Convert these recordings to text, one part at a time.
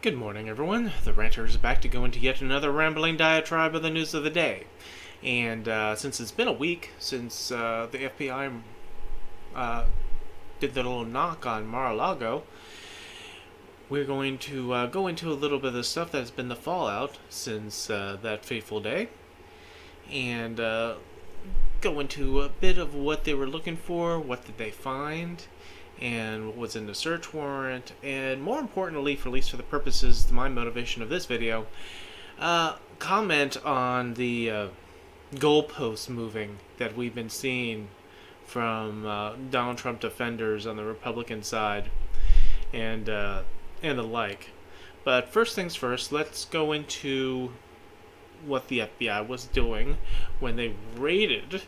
Good morning, everyone. The Ranter is back to go into yet another rambling diatribe of the news of the day. And since it's been a week since the FBI did the little knock on Mar-a-Lago, we're going to go into a little bit of the stuff that's been the fallout since that fateful day. And go into a bit of what they were looking for, what did they find, and what was in the search warrant, and more importantly, for at least for the purposes, my motivation of this video, comment on the goalposts moving that we've been seeing from Donald Trump defenders on the Republican side, and the like. But first things first, let's go into what the FBI was doing when they raided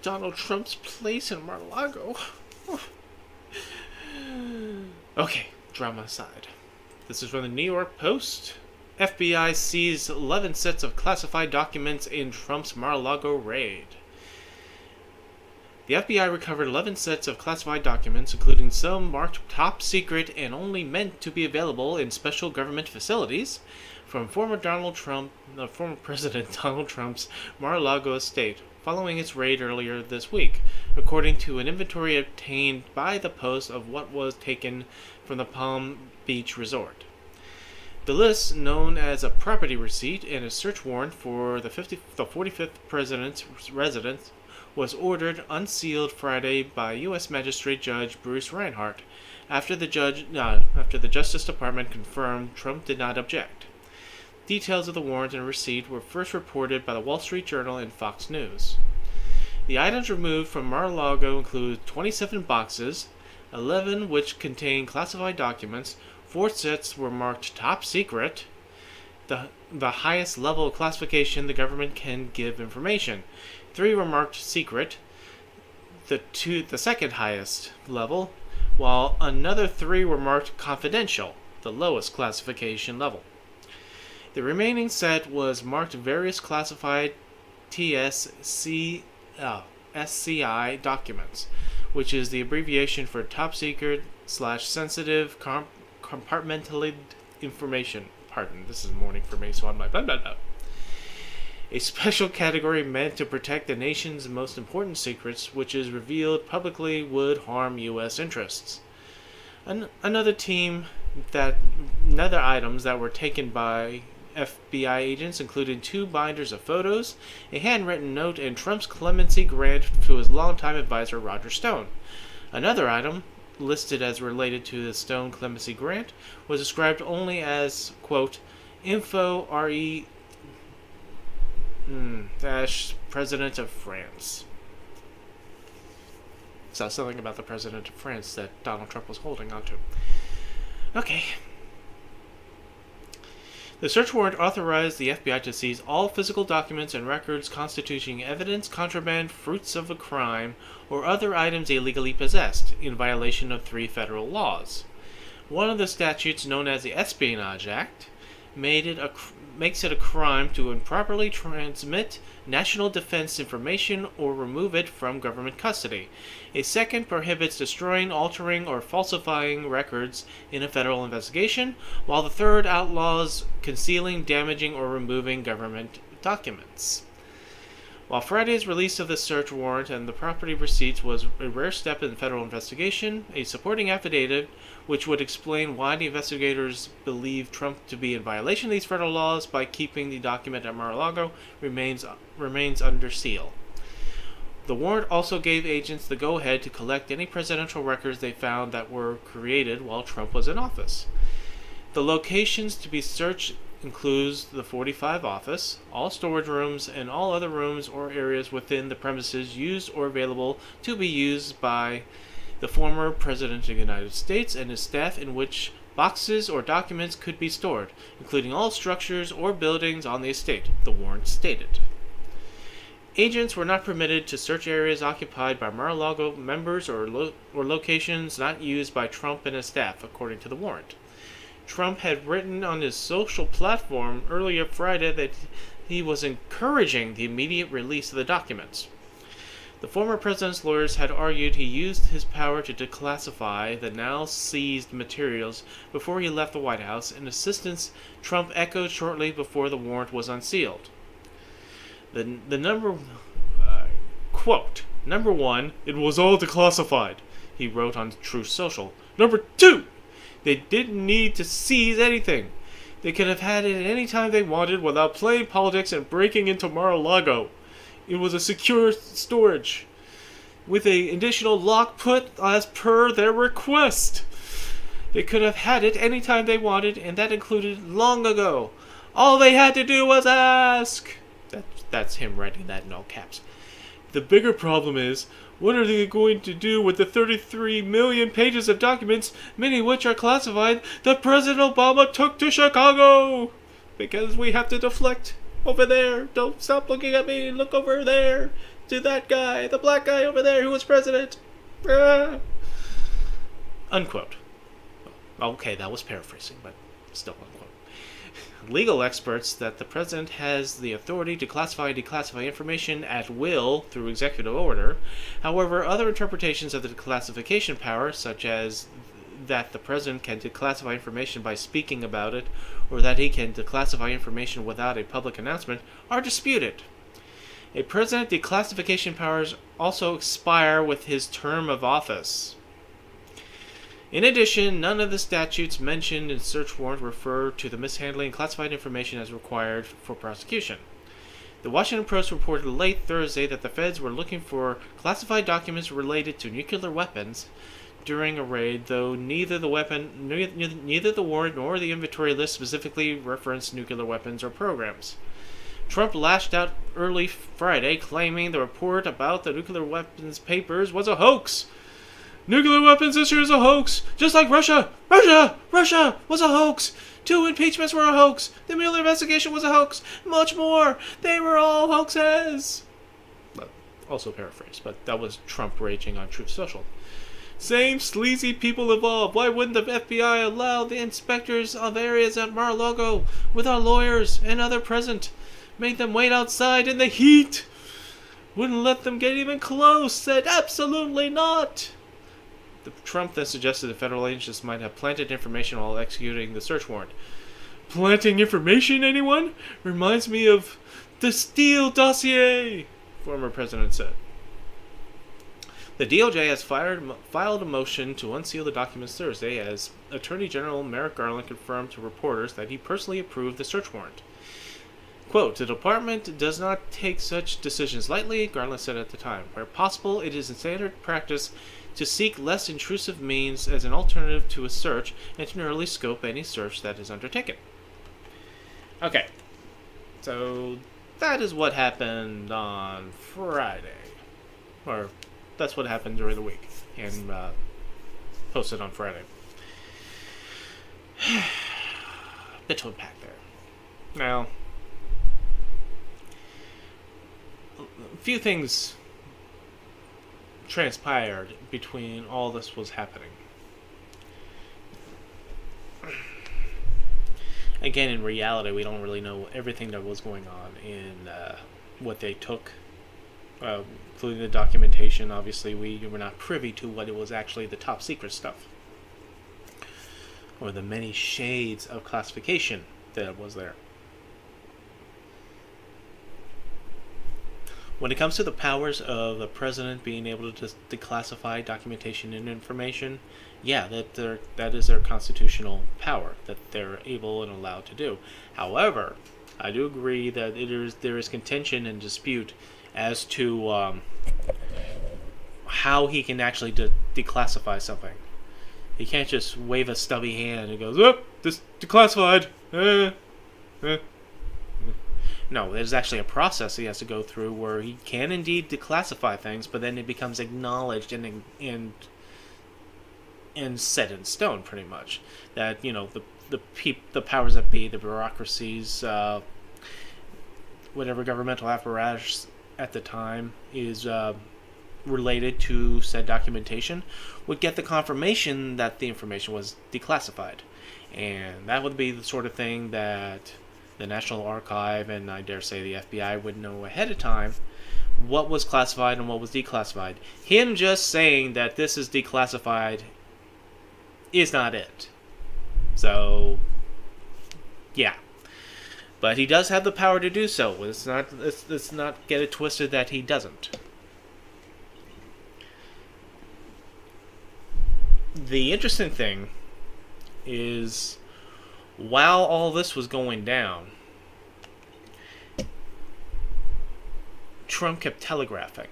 Donald Trump's place in Mar-a-Lago. Okay, drama aside. This is from the New York Post. FBI seized 11 sets of classified documents in Trump's Mar-a-Lago raid. The FBI recovered 11 sets of classified documents, including some marked top secret and only meant to be available in special government facilities, from former President Donald Trump's Mar-a-Lago estate, following its raid earlier this week, according to an inventory obtained by the Post of what was taken from the Palm Beach resort. The list, known as a property receipt and a search warrant for the 45th president's residence, was ordered unsealed Friday by U.S. Magistrate Judge Bruce Reinhart, after the Justice Department confirmed Trump did not object. Details of the warrant and receipt were first reported by the Wall Street Journal and Fox News. The items removed from Mar-a-Lago include 27 boxes, 11 which contain classified documents. 4 sets were marked top secret, the highest level of classification the government can give information. 3 were marked secret, the second highest level, while another 3 were marked confidential, the lowest classification level. The remaining set was marked various classified SCI documents, which is the abbreviation for top secret / sensitive compartmentalized information. Pardon, this is morning for me, so I'm like blah blah blah. A special category meant to protect the nation's most important secrets, which is revealed publicly would harm U.S. interests. Another items that were taken by FBI agents included 2 binders of photos, a handwritten note, and Trump's clemency grant to his longtime advisor Roger Stone. Another item, listed as related to the Stone clemency grant, was described only as, quote, info re President of France. So something about the President of France that Donald Trump was holding onto. Okay. The search warrant authorized the FBI to seize all physical documents and records constituting evidence, contraband, fruits of a crime, or other items illegally possessed, in violation of 3 federal laws. One of the statutes, known as the Espionage Act, makes it a crime to improperly transmit national defense information or remove it from government custody. A second prohibits destroying, altering, or falsifying records in a federal investigation, while the third outlaws concealing, damaging, or removing government documents. While Friday's release of the search warrant and the property receipts was a rare step in the federal investigation, a supporting affidavit, which would explain why the investigators believe Trump to be in violation of these federal laws by keeping the document at Mar-a-Lago, remains under seal. The warrant also gave agents the go-ahead to collect any presidential records they found that were created while Trump was in office. The locations to be searched includes the 45 office, all storage rooms, and all other rooms or areas within the premises used or available to be used by the former President of the United States and his staff, in which boxes or documents could be stored, including all structures or buildings on the estate, the warrant stated. Agents were not permitted to search areas occupied by Mar-a-Lago members or locations not used by Trump and his staff, according to the warrant. Trump had written on his social platform earlier Friday that he was encouraging the immediate release of the documents. The former president's lawyers had argued he used his power to declassify the now seized materials before he left the White House, an insistence Trump echoed shortly before the warrant was unsealed. Quote, "Number one, it was all declassified," he wrote on Truth Social. "Number two, they didn't need to seize anything. They could have had it at any time they wanted without playing politics and breaking into Mar-a-Lago. It was a secure storage, with an additional lock put as per their request. They could have had it any time they wanted, and that included long ago. All they had to do was ask." That's him writing that in all caps. "The bigger problem is, what are they going to do with the 33 million pages of documents, many of which are classified, that President Obama took to Chicago? Because we have to deflect over there. Don't stop looking at me. Look over there to that guy, the black guy over there who was president." Unquote. Okay, that was paraphrasing, but still unquote. Legal experts that the president has the authority to classify and declassify information at will through executive order. However, other interpretations of the declassification power, such as that the president can declassify information by speaking about it, or that he can declassify information without a public announcement, are disputed. A president declassification powers also expire with his term of office. In addition, none of the statutes mentioned in the search warrant refer to the mishandling of classified information as required for prosecution. The Washington Post reported late Thursday that the feds were looking for classified documents related to nuclear weapons during a raid, though neither the warrant nor the inventory list specifically referenced nuclear weapons or programs. Trump lashed out early Friday, claiming the report about the nuclear weapons papers was a hoax. "Nuclear weapons issue is a hoax, just like Russia. Russia was a hoax. 2 impeachments were a hoax. The Mueller investigation was a hoax. Much more. They were all hoaxes." Also paraphrased, but that was Trump raging on Truth Social. "Same sleazy people involved. Why wouldn't the FBI allow the inspectors of areas at Mar-a-Lago with our lawyers and other present? Made them wait outside in the heat. Wouldn't let them get even close. Said absolutely not." Trump then suggested the federal agents might have planted information while executing the search warrant. "Planting information, anyone? Reminds me of the Steele dossier," former president said. The DOJ has filed a motion to unseal the documents Thursday, as Attorney General Merrick Garland confirmed to reporters that he personally approved the search warrant. Quote, "The department does not take such decisions lightly," Garland said at the time. "Where possible, it is in standard practice to seek less intrusive means as an alternative to a search and to narrowly scope any search that is undertaken." Okay, so that is what happened on Friday. Or that's what happened during the week and posted on Friday. Bit to unpack there. Now, a few things transpired between all this was happening. Again, in reality, we don't really know everything that was going on in what they took, including the documentation. Obviously, we were not privy to what it was actually the top secret stuff, or the many shades of classification that was there. When it comes to the powers of the president being able to declassify documentation and information, yeah, that is their constitutional power that they're able and allowed to do. However, I do agree that there is contention and dispute as to how he can actually declassify something. He can't just wave a stubby hand and goes, "Oh, this declassified." No, there's actually a process he has to go through where he can indeed declassify things, but then it becomes acknowledged and set in stone, pretty much. That, you know, the powers that be, the bureaucracies, whatever governmental apparatus at the time is related to said documentation, would get the confirmation that the information was declassified. And that would be the sort of thing that the National Archive and I dare say the FBI would know ahead of time what was classified and what was declassified. Him just saying that this is declassified is not it. So, yeah. But he does have the power to do so. Let's not get it twisted that he doesn't. The interesting thing is, while all this was going down, Trump kept telegraphing.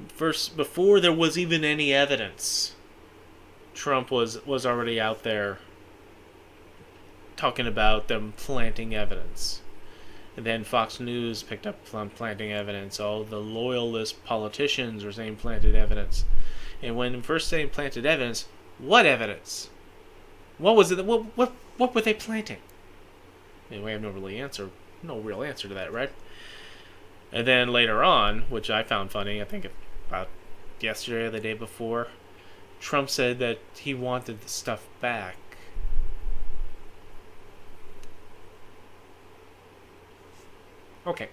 First, before there was even any evidence, Trump was already out there talking about them planting evidence. And then Fox News picked up on planting evidence. All the loyalist politicians were saying planted evidence. And when first saying planted evidence, what evidence? What was it? What were they planting? We have no real answer to that, right? And then later on, which I found funny, I think about yesterday or the day before, Trump said that he wanted the stuff back. Okay.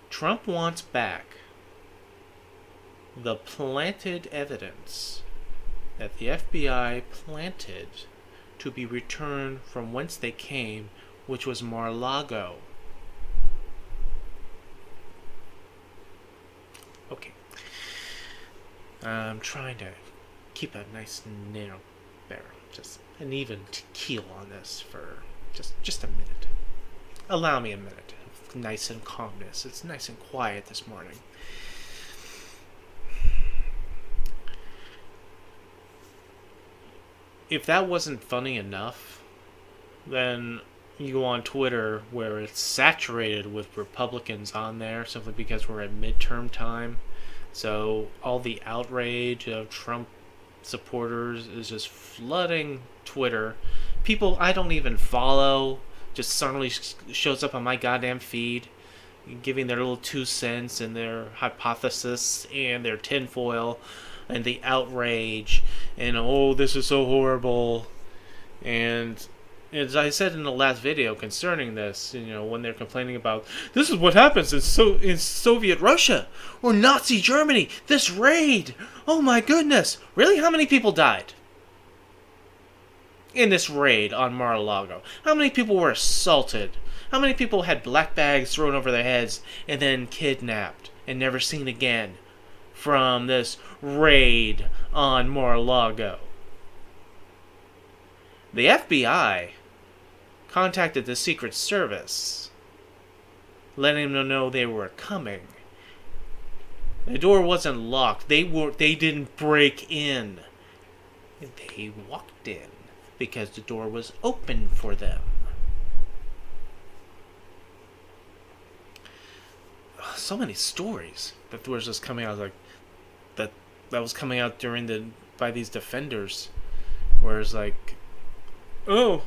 Trump wants back the planted evidence that the FBI planted to be returned from whence they came, which was Mar-a-Lago. Okay. I'm trying to keep a nice narrow barrel, just an even keel on this for just a minute. Allow me a minute of nice and calmness. It's nice and quiet this morning. If that wasn't funny enough, then you go on Twitter where it's saturated with Republicans on there simply because we're at midterm time. So all the outrage of Trump supporters is just flooding Twitter. People I don't even follow just suddenly shows up on my goddamn feed, giving their little 2 cents and their hypothesis and their tinfoil and the outrage and, oh, this is so horrible. And as I said in the last video concerning this, when they're complaining about, this is what happens in Soviet Russia or Nazi Germany, this raid, oh my goodness, really? How many people died in this raid on Mar-a-Lago? How many people were assaulted? How many people had black bags thrown over their heads and then kidnapped and never seen again from this raid on Mar-a-Lago? The FBI contacted the Secret Service, letting them know they were coming. The door wasn't locked. They didn't break in. They walked in because the door was open for them. So many stories that was just coming out, like that was coming out by these defenders, where it's like, oh,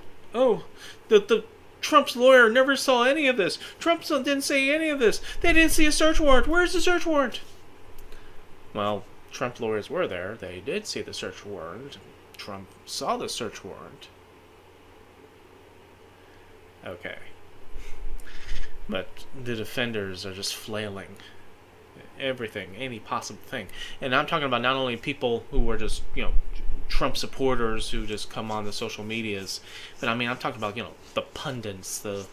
the Trump's lawyer never saw any of this. Trump didn't say any of this. They didn't see a search warrant. Where's the search warrant? Well, Trump lawyers were there. They did see the search warrant. Trump saw the search warrant. Okay. But the defenders are just flailing everything, any possible thing. And I'm talking about not only people who were just, Trump supporters who just come on the social medias, but I'm talking about, the pundits, the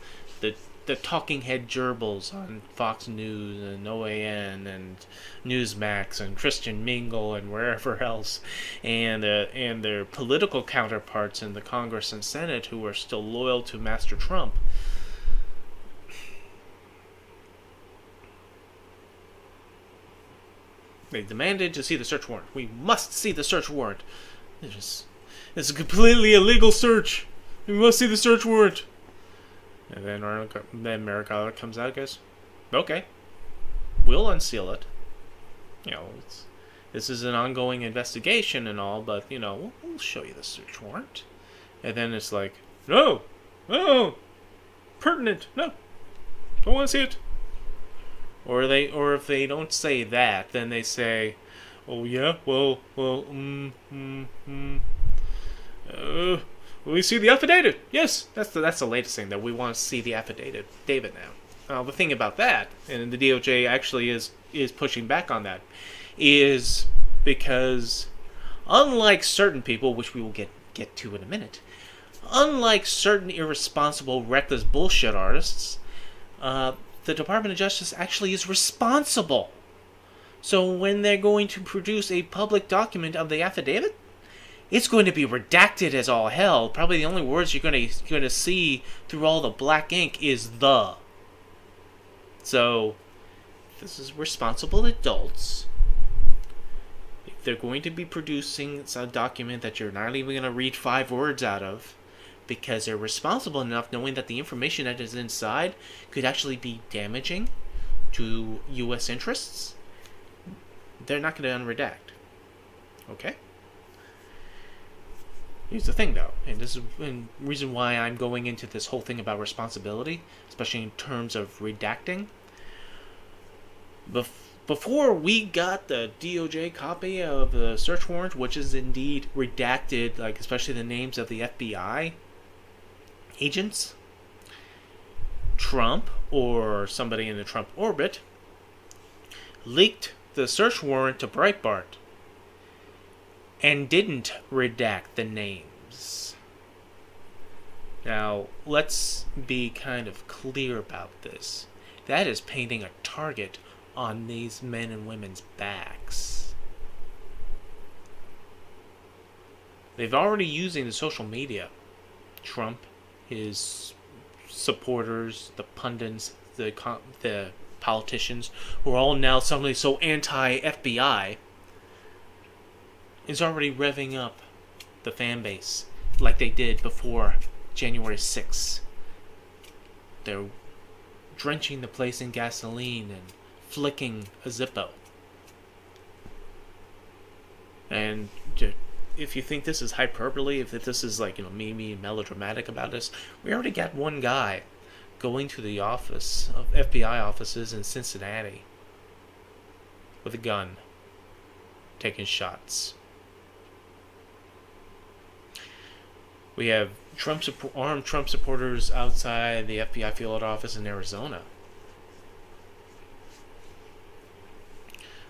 talking head gerbils on Fox News and OAN and Newsmax and Christian Mingle and wherever else, and their political counterparts in the Congress and Senate who are still loyal to Master Trump. They demanded to see the search warrant. We must see the search warrant. It's a completely illegal search. We must see the search warrant. And then Merrick Garland comes out and goes, okay, we'll unseal it. This is an ongoing investigation and all, but, we'll show you the search warrant. And then it's like, no, pertinent, no, don't want to see it. Or if they don't say that, then they say, oh yeah, well, we see the affidavit. Yes, that's the latest thing, that we want to see the affidavit now. The thing about that, and the DOJ actually is pushing back on that, is because unlike certain people, which we will get to in a minute, unlike certain irresponsible, reckless bullshit artists, the Department of Justice actually is responsible. So when they're going to produce a public document of the affidavit, it's going to be redacted as all hell. Probably the only words you're going to see through all the black ink is "the." So this is responsible adults. If they're going to be producing a document that you're not even going to read 5 words out of, because they're responsible enough knowing that the information that is inside could actually be damaging to U.S. interests, they're not going to unredact. Okay? Here's the thing, though, and this is the reason why I'm going into this whole thing about responsibility, especially in terms of redacting. Before we got the DOJ copy of the search warrant, which is indeed redacted, like especially the names of the FBI agents, Trump or somebody in the Trump orbit leaked the search warrant to Breitbart and didn't redact the names. Now, let's be kind of clear about this. That is painting a target on these men and women's backs. They've already using the social media. Trump, his supporters, the pundits, the politicians, who are all now suddenly so anti-FBI, is already revving up the fan base like they did before January 6th. They're drenching the place in gasoline and flicking a Zippo. And if you think this is hyperbole, if this is like, me being melodramatic about this, we already got one guy going to the office of FBI offices in Cincinnati with a gun, taking shots. We have armed Trump supporters outside the FBI field office in Arizona.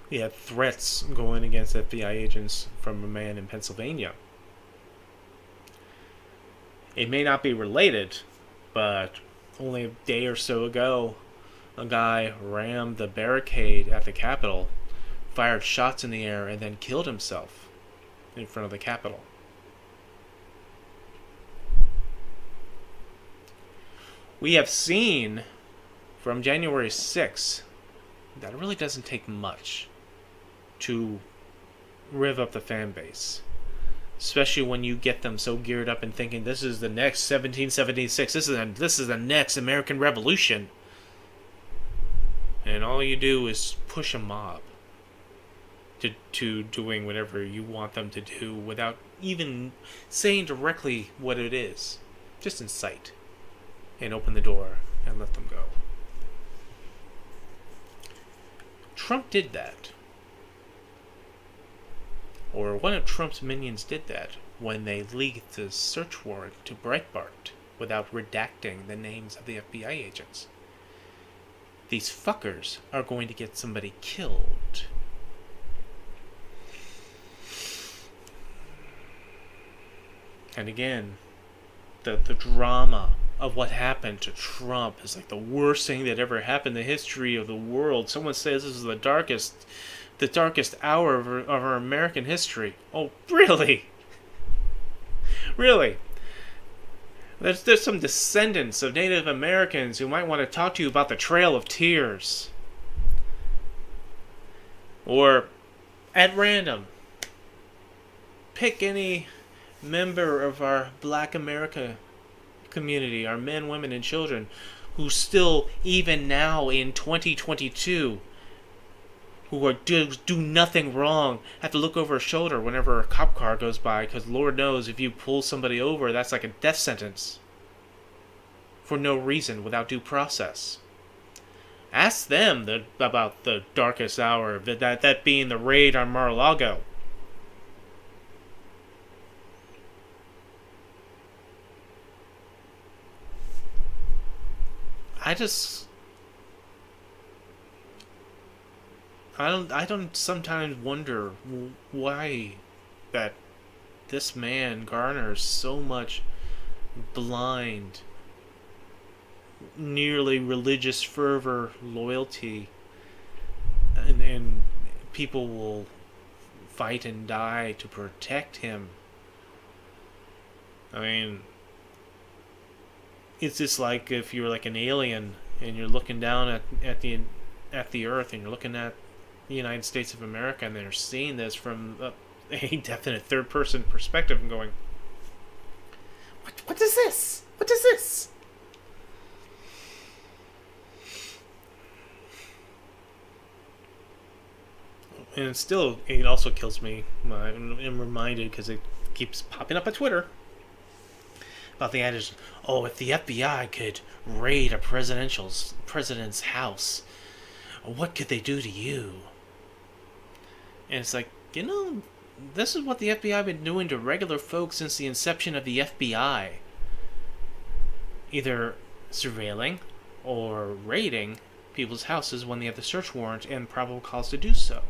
We have threats going against FBI agents from a man in Pennsylvania. It may not be related, but only a day or so ago, a guy rammed the barricade at the Capitol, fired shots in the air, and then killed himself in front of the Capitol. We have seen from January 6th that it really doesn't take much to rev up the fan base. Especially when you get them so geared up and thinking this is the next 1776, this is the next American Revolution. And all you do is push a mob to doing whatever you want them to do without even saying directly what it is. Just incite. And open the door and let them go. Trump did that. Or one of Trump's minions did that when they leaked the search warrant to Breitbart without redacting the names of the FBI agents. These fuckers are going to get somebody killed. And again, the drama of what happened to Trump is like the worst thing that ever happened in the history of the world. Someone says this is the darkest hour of our American history. Oh, really? Really? There's some descendants of Native Americans who might want to talk to you about the Trail of Tears. Or, at random, pick any member of our Black America community, our men, women, and children, who still, even now in 2022, who do nothing wrong, have to look over a shoulder whenever a cop car goes by, because Lord knows if you pull somebody over, that's like a death sentence for no reason, without due process. Ask them about the darkest hour, that being the raid on Mar-a-Lago. I don't sometimes wonder why that this man garners so much blind, nearly religious fervor, loyalty, and people will fight and die to protect him. I mean, it's just like if you're like an alien and you're looking down at the Earth and you're looking at the United States of America and they're seeing this from a definite third person perspective and going, what is this? What is this? And still, it also kills me. I'm reminded because it keeps popping up on Twitter about the adage, oh, if the FBI could raid a president's house, what could they do to you? And it's like, this is what the FBI been doing to regular folks since the inception of the FBI. Either surveilling or raiding people's houses when they have the search warrant and probable cause to do so.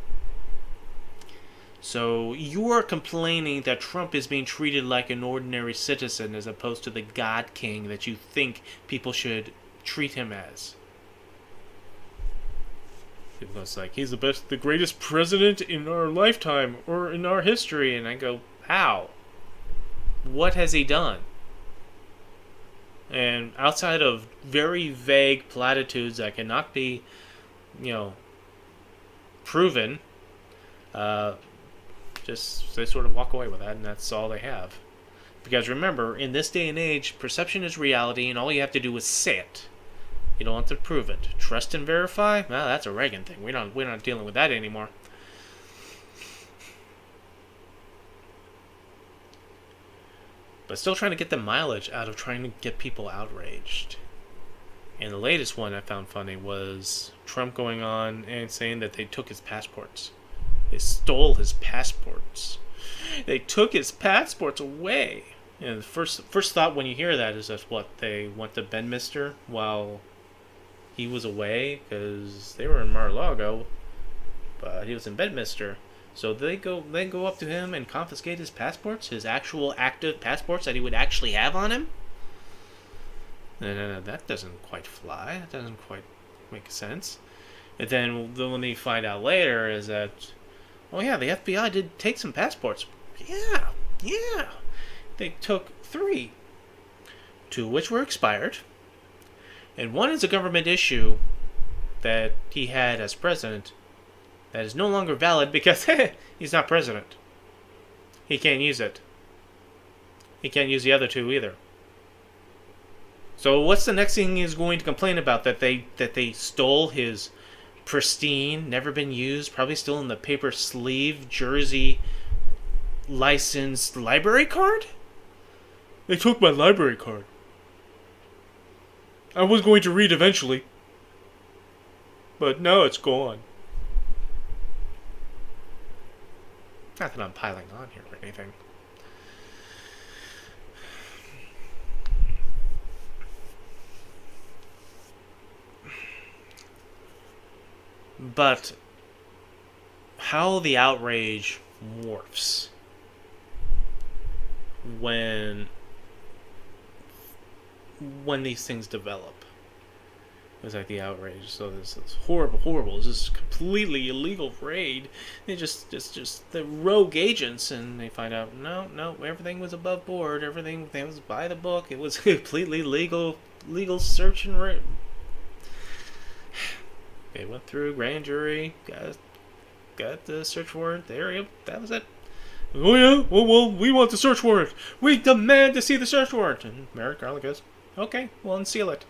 So you're complaining that Trump is being treated like an ordinary citizen as opposed to the God King that you think people should treat him as. It's like, he's the greatest president in our lifetime or in our history. And I go, how? What has he done? And outside of very vague platitudes that cannot be, proven, just they sort of walk away with that, and that's all they have. Because remember, in this day and age, perception is reality, and all you have to do is say it. You don't have to prove it. Trust and verify? Well, that's a Reagan thing. We're not dealing with that anymore. But still trying to get the mileage out of trying to get people outraged. And the latest one I found funny was Trump going on and saying that they took his passports. They stole his passports. They took his passports away. And the first thought when you hear that is that they went to Bedminster while he was away, because they were in Lago, but he was in Bedminster. So they go up to him and confiscate his passports, his actual active passports that he would actually have on him. No, that doesn't quite fly. That doesn't quite make sense. And then when they find out later is that, oh yeah, the FBI did take some passports. Yeah. They took 3, 2 of which were expired, and 1 is a government issue that he had as president that is no longer valid because he's not president. He can't use it. He can't use the other 2 either. So what's the next thing he's going to complain about? That they stole his pristine, never been used, probably still in the paper sleeve, Jersey licensed library card? They took my library card. I was going to read eventually, but now it's gone. Not that I'm piling on here or anything. But how the outrage morphs when these things develop. It's like the outrage. So this horrible, this is completely illegal raid. They just the rogue agents, and they find out no, everything was above board. Everything was by the book. It was completely legal search and raid. They went through grand jury, got the search warrant. There you go. That was it. Oh yeah, well, we want the search warrant. We demand to see the search warrant. And Merrick Garland goes, okay, well, unseal it.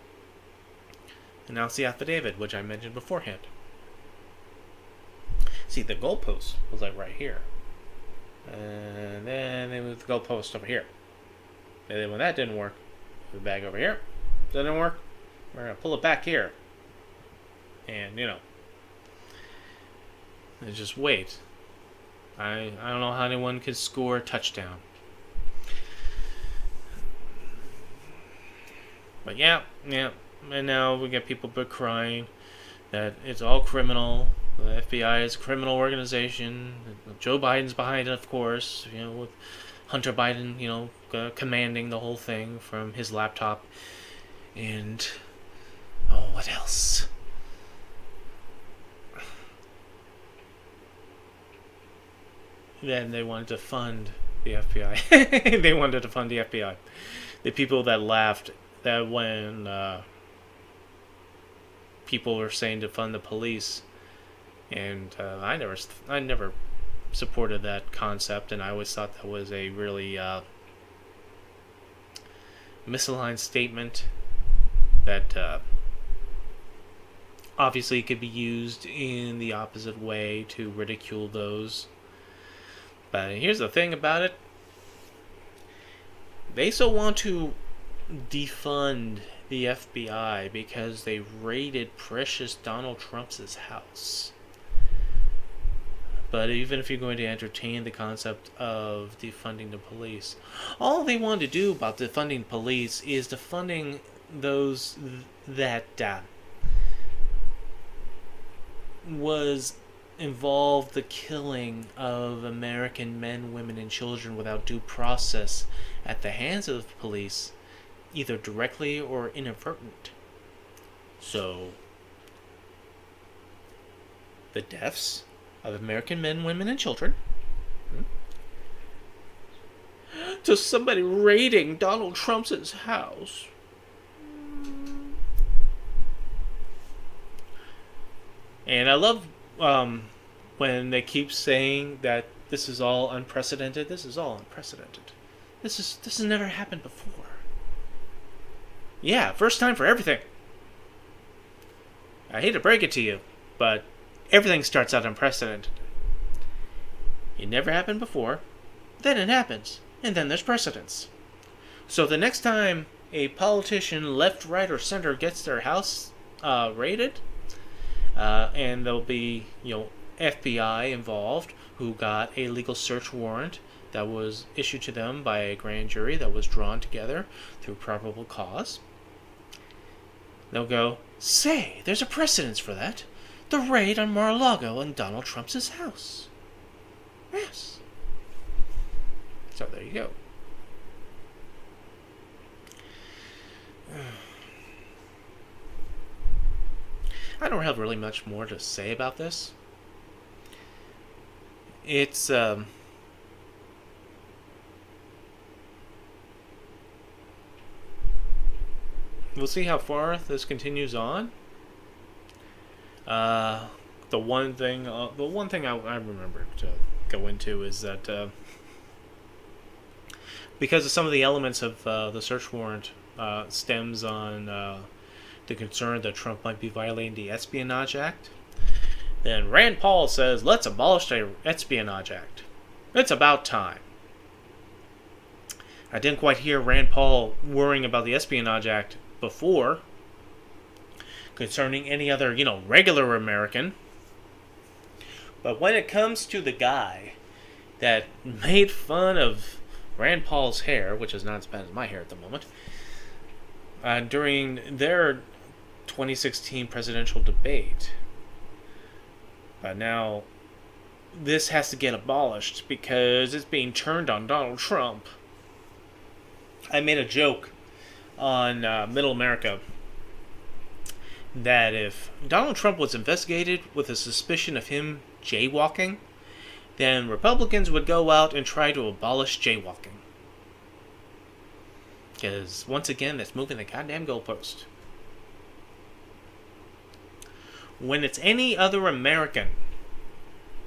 And now it's the affidavit, which I mentioned beforehand. See, the goalpost was like right here. And then they moved the goalpost over here. And then when that didn't work, move it back over here. Didn't work, we're going to pull it back here. And, and just wait. I don't know how anyone could score a touchdown. But yeah. And now we get people crying that it's all criminal. The FBI is a criminal organization. Joe Biden's behind it, of course. With Hunter Biden, commanding the whole thing from his laptop. And what else? Then they wanted to fund the FBI. They wanted to fund the FBI. The people that laughed that when people were saying to fund the police, and I never supported that concept, and I always thought that was a really misaligned statement that obviously could be used in the opposite way to ridicule those. But here's the thing about it. They still want to defund the FBI because they raided precious Donald Trump's house. But even if you're going to entertain the concept of defunding the police, all they want to do about defunding police is defunding those that was involved the killing of American men, women, and children without due process at the hands of the police, either directly or inadvertent. So, the deaths of American men, women, and children, to somebody raiding Donald Trump's house. And I love when they keep saying that this is all unprecedented. This is all unprecedented. This has never happened before. Yeah, first time for everything. I hate to break it to you, but everything starts out unprecedented. It never happened before, then it happens, and then there's precedence. So the next time a politician, left, right, or center, gets their house raided, and there'll be, FBI involved who got a legal search warrant that was issued to them by a grand jury that was drawn together through probable cause. They'll go, say, there's a precedence for that. The raid on Mar-a-Lago and Donald Trump's house. Yes. So there you go. I don't have really much more to say about this. It's we'll see how far this continues on. The one thing I remember to go into is that because of some of the elements of the search warrant stems on the concern that Trump might be violating the Espionage Act, then Rand Paul says, let's abolish the Espionage Act. It's about time. I didn't quite hear Rand Paul worrying about the Espionage Act before, concerning any other, regular American. But when it comes to the guy that made fun of Rand Paul's hair, which is not as bad as my hair at the moment, during their 2016 presidential debate, now this has to get abolished because it's being turned on Donald Trump. I made a joke on Middle America that if Donald Trump was investigated with a suspicion of him jaywalking, then Republicans would go out and try to abolish jaywalking. Because, once again, that's moving the goddamn goalpost. When it's any other American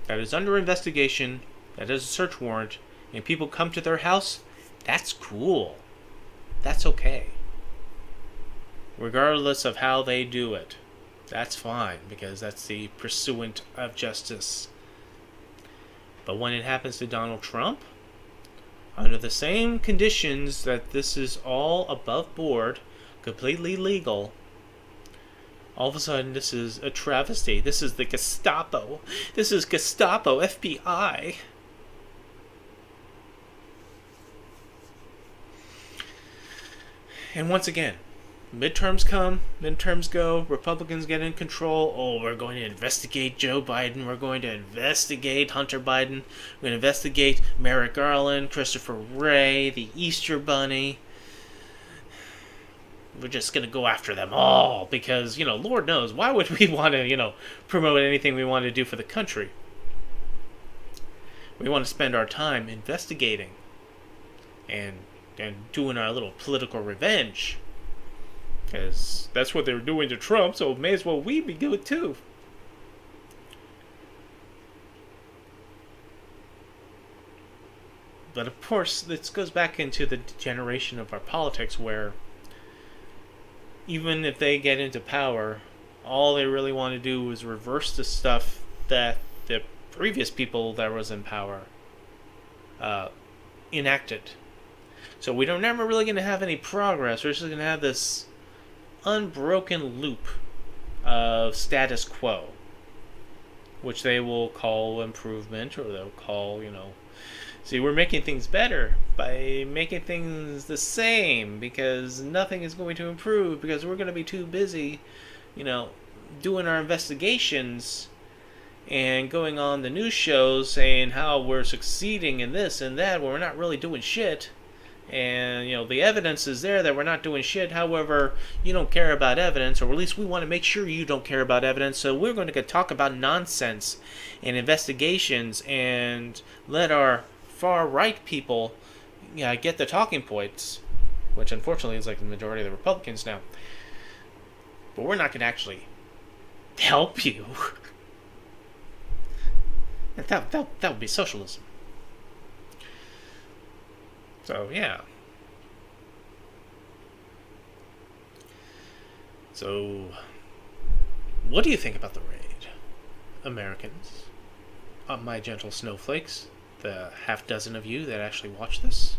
that is under investigation, that has a search warrant, and people come to their house, that's cool. That's okay. Regardless of how they do it, that's fine, because that's the pursuant of justice. But when it happens to Donald Trump, under the same conditions that this is all above board, completely legal, all of a sudden this is a travesty. This is the Gestapo. This is Gestapo FBI. And once again, midterms come, midterms go, Republicans get in control. Oh, we're going to investigate Joe Biden. We're going to investigate Hunter Biden. We're going to investigate Merrick Garland, Christopher Wray, the Easter Bunny. We're just going to go after them all because, Lord knows, why would we want to, promote anything we want to do for the country? We want to spend our time investigating and doing our little political revenge. Because that's what they were doing to Trump, so may as well we be good too. But of course, this goes back into the degeneration of our politics where even if they get into power, all they really want to do is reverse the stuff that the previous people that was in power enacted. So we're never really going to have any progress. We're just going to have this unbroken loop of status quo, which they will call improvement, or they'll call, see, we're making things better by making things the same because nothing is going to improve because we're going to be too busy, doing our investigations and going on the news shows saying how we're succeeding in this and that when we're not really doing shit. And, the evidence is there that we're not doing shit. However, you don't care about evidence, or at least we want to make sure you don't care about evidence. So we're going to talk about nonsense and investigations and let our far-right people get the talking points, which unfortunately is like the majority of the Republicans now. But we're not going to actually help you. That would be socialism. So, yeah. So, what do you think about the raid? Americans? My gentle snowflakes? The half dozen of you that actually watch this?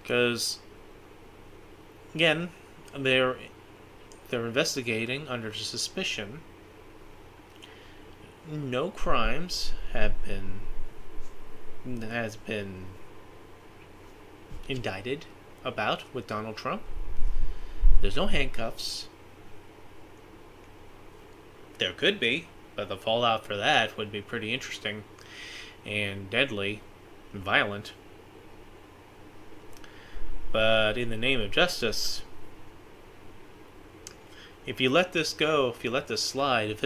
Because, again, they're investigating under suspicion. No crimes has been indicted about with Donald Trump. There's no handcuffs. There could be, but the fallout for that would be pretty interesting and deadly and violent. But in the name of justice, if you let this go, if you let this slide, if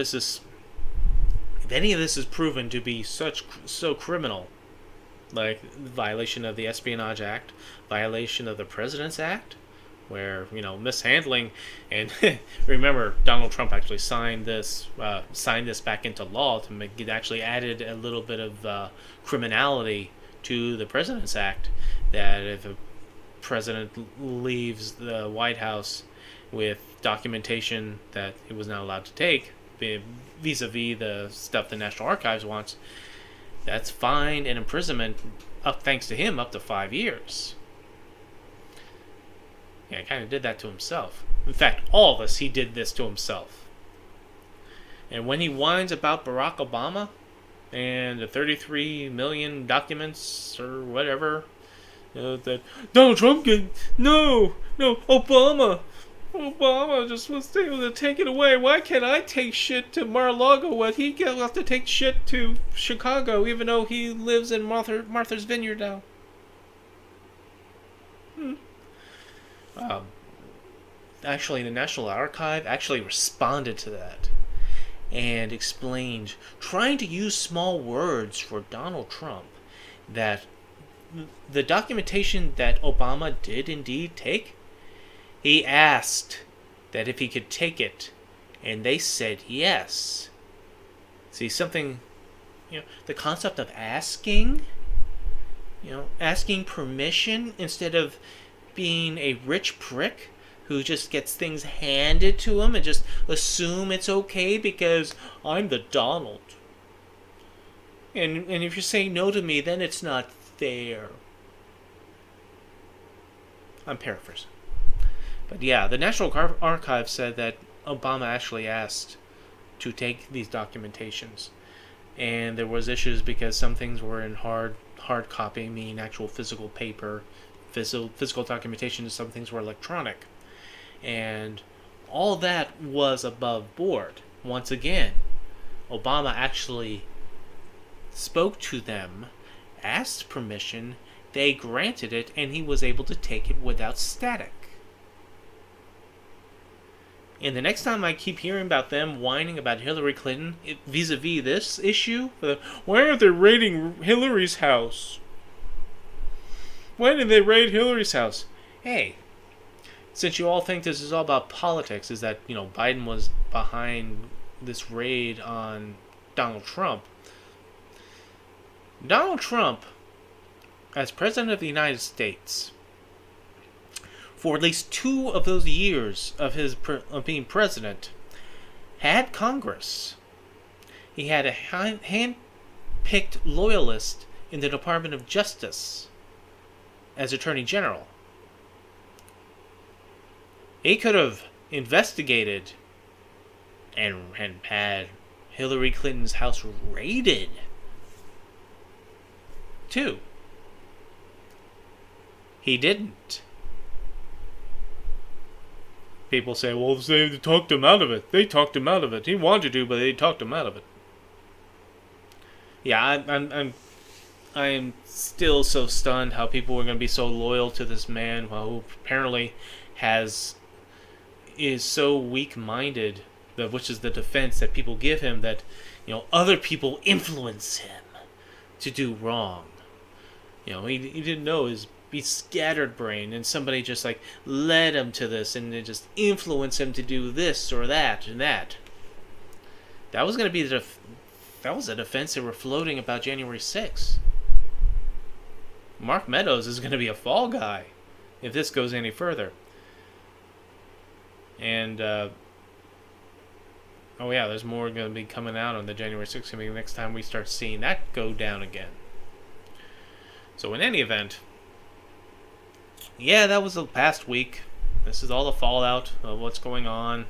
any of this is proven to be so criminal, like violation of the Espionage Act, violation of the President's Act, where mishandling, and remember Donald Trump actually signed this back into law to make it actually added a little bit of criminality to the President's Act, that if a president leaves the White House with documentation that he was not allowed to take, vis-a-vis the stuff the National Archives wants, that's fine and imprisonment, thanks to him, up to 5 years. Yeah, he kind of did that to himself. In fact, all of us, he did this to himself. And when he whines about Barack Obama and the 33 million documents or whatever, that Donald Trump Obama just was able to take it away. Why can't I take shit to Mar-a-Lago when he got to take shit to Chicago, even though he lives in Martha's Vineyard now? Actually, the National Archive actually responded to that and explained, trying to use small words for Donald Trump, that the documentation that Obama did indeed take, he asked that if he could take it, and they said yes. See, something, the concept of asking permission instead of being a rich prick who just gets things handed to him and just assume it's okay because I'm the Donald. And if you say no to me, then it's not fair. I'm paraphrasing. But yeah, the National Archive said that Obama actually asked to take these documentations. And there was issues because some things were in hard copy, meaning actual physical paper, physical documentation, and some things were electronic. And all that was above board. Once again, Obama actually spoke to them, asked permission, they granted it, and he was able to take it without static. And the next time I keep hearing about them whining about Hillary Clinton vis-a-vis this issue, why aren't they raiding Hillary's house? Why did they raid Hillary's house? Hey, since you all think this is all about politics, is that, Biden was behind this raid on Donald Trump. Donald Trump, as President of the United States, for at least 2 of those years of being president, had Congress. He had a hand-picked loyalist in the Department of Justice as Attorney General. He could have investigated and had Hillary Clinton's house raided, too. He didn't. People say, well, they talked him out of it. They talked him out of it. He wanted to, but they talked him out of it. Yeah, I'm still so stunned how people are going to be so loyal to this man who apparently is so weak-minded, which is the defense that people give him, that other people influence him to do wrong. He didn't know he's scattered brain, and somebody just led him to this, and they just influenced him to do this or that and that. That was going to be that was a defense they were floating about January 6th. Mark Meadows is going to be a fall guy if this goes any further. And there's more going to be coming out on the January 6th coming next time we start seeing that go down again. So in any event, that was the past week. This is all the fallout of what's going on.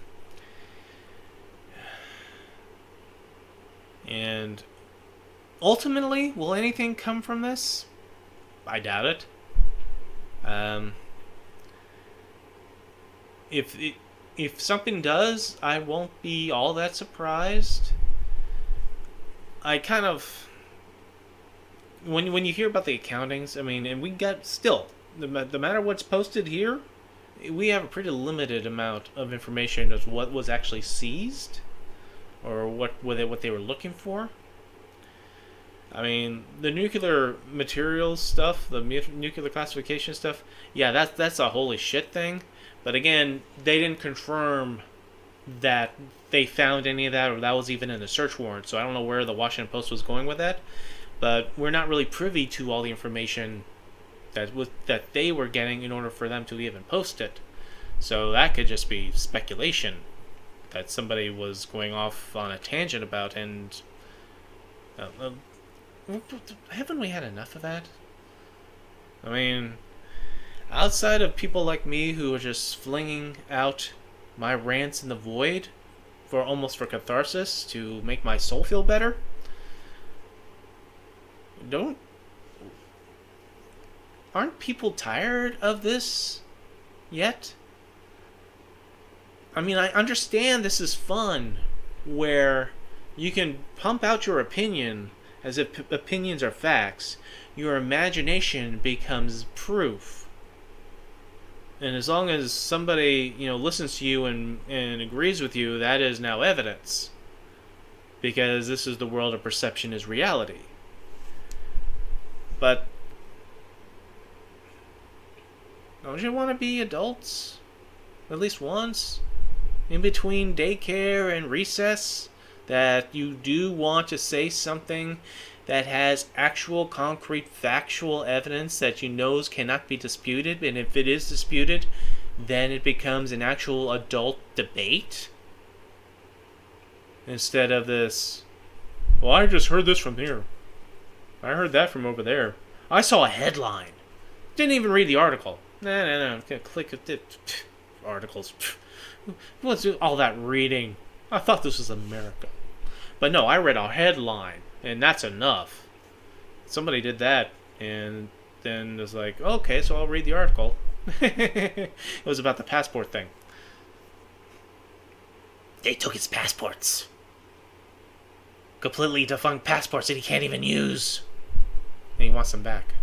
And ultimately, will anything come from this? I doubt it. If something does, I won't be all that surprised. I kind of... When you hear about the accountings, and we got still... No matter what's posted here, we have a pretty limited amount of information as what was actually seized, or what they were looking for. The nuclear materials stuff, the nuclear classification stuff, that's a holy shit thing. But again, they didn't confirm that they found any of that, or that was even in the search warrant. So I don't know where the Washington Post was going with that. But we're not really privy to all the information that they were getting in order for them to even post it. So that could just be speculation that somebody was going off on a tangent about, and haven't we had enough of that? Outside of people like me who are just flinging out my rants in the void for catharsis to make my soul feel better, aren't people tired of this yet? I understand this is fun, where you can pump out your opinion as if opinions are facts. Your imagination becomes proof. And as long as somebody, listens to you and agrees with you, that is now evidence. Because this is the world of perception is reality. But don't you want to be adults? At least once? In between daycare and recess? That you do want to say something that has actual, concrete, factual evidence that you know cannot be disputed, and if it is disputed, then it becomes an actual adult debate? Instead of this, well, I just heard this from here. I heard that from over there. I saw a headline. Didn't even read the article. No. Click articles. What's all that reading? I thought this was America. But no, I read a headline, and that's enough. Somebody did that, and then was like, okay, so I'll read the article. It was about the passport thing. They took his passports. Completely defunct passports that he can't even use. And he wants them back.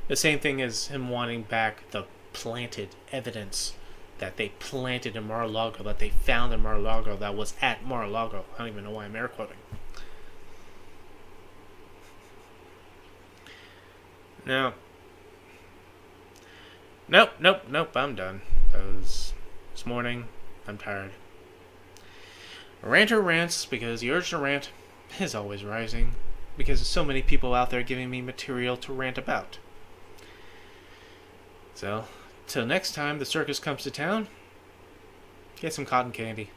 The same thing as him wanting back the planted evidence that they planted in Mar-a-Lago, that they found in Mar-a-Lago, that was at Mar-a-Lago. I don't even know why I'm air quoting. No. Nope, I'm done. This morning, I'm tired. Ranter rants because the urge to rant is always rising, because there's so many people out there giving me material to rant about. So, till next time the circus comes to town, get some cotton candy.